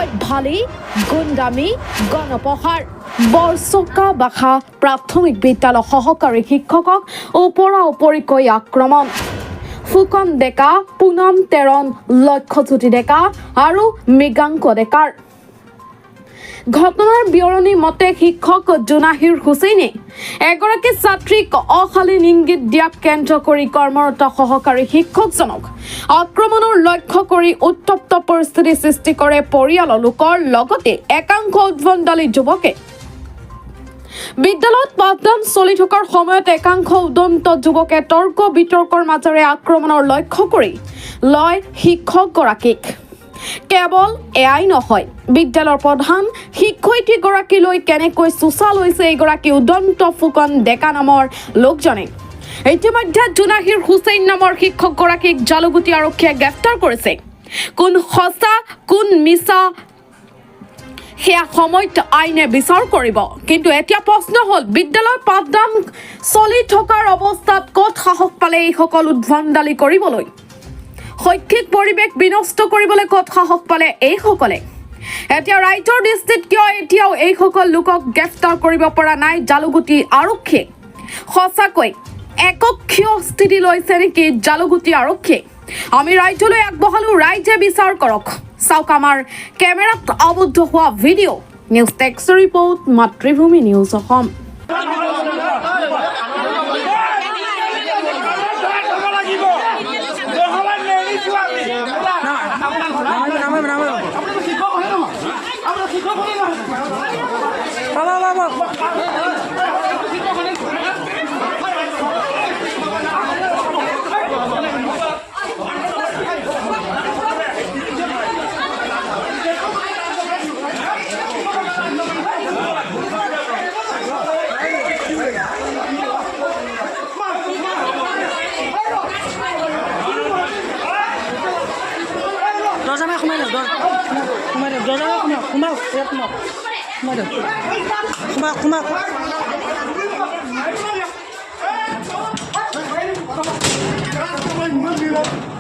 সভ্যালী গুণগামী গণপ্ৰহাৰ বৰচকা ভাষা প্ৰাথমিক বিদ্যালয় সহকাৰী শিক্ষকক ওপৰা-ওপৰিকৈ আক্ৰমণ ফুকন ডেকা পুনম তেৰণ লক্ষ্যজ্যোতি ডেকা আৰু মৃগাংক ডেকাৰ ঘটনাৰ বিৱৰণী মতে শিক্ষক জোনাহিৰ হুছেইনে এগৰাকী ছাত্ৰীক অশালীন ইংগিত দিয়াক কেন্দ্ৰ কৰি কৰ্মৰত সহকাৰী শিক্ষকজনক আক্ৰমণৰ লক্ষ্য কৰি উত্তপ্ত পৰিস্থিতি সৃষ্টি কৰে পৰিয়ালৰ লোকৰ লগতে একাংশ উদ্ভণ্ডালী যুৱকে বিদ্যালয়ত পাঠদান চলি থকাৰ সময়ত একাংশ উদন্ত যুৱকে তৰ্ক বিতৰ্কৰ মাজেৰে আক্ৰমণৰ লক্ষ্য কৰি লয় শিক্ষকগৰাকীক কেৱল এয়াই নহয় বিদ্যালয়ৰ প্ৰধান শিক্ষয়িত্ৰীগৰাকীলৈ কেনেকৈ চোচা লৈছে এইগৰাকী উদন্ত ফুকন ডেকা নামৰ লোকজনে ইতিমধ্যে জোনাহিৰ হুছেইন নামৰ শিক্ষকগৰাকীক জালুগুটি আৰক্ষীয়ে গ্ৰেপ্তাৰ কৰিছে কোন সঁচা কোন মিছা সেয়া সময়ত আইনে বিচাৰ কৰিব কিন্তু এতিয়া প্ৰশ্ন হ'ল বিদ্যালয়ৰ পাঠদান চলি থকাৰ অৱস্থাত ক'ত সাহস পালে এইসকল উদ্ভণ্ডালী কৰিবলৈ শৈক্ষিক পৰিৱেশ বিনষ্ট কৰিবলৈ ক'ত সাহস পালে এইসকলে এতিয়া ৰাইজৰ দৃষ্টিত কিয় এতিয়াও এইসকল লোকক গ্ৰেপ্তাৰ কৰিব পৰা নাই জালুগুটি আৰক্ষীয়ে সঁচাকৈ একক্ষীয় স্থিতি লৈছে নেকি জালুগুটি আৰক্ষীয়ে আমি ৰাইজলৈ আগবঢ়ালো ৰাইজে বিচাৰ কৰক চাওক আমাৰ কেমেৰাত আবদ্ধ হোৱা ভিডিঅ' নিউজ টেক্স ৰিপৰ্ট মাতৃভূমি নিউজ অসম Come on.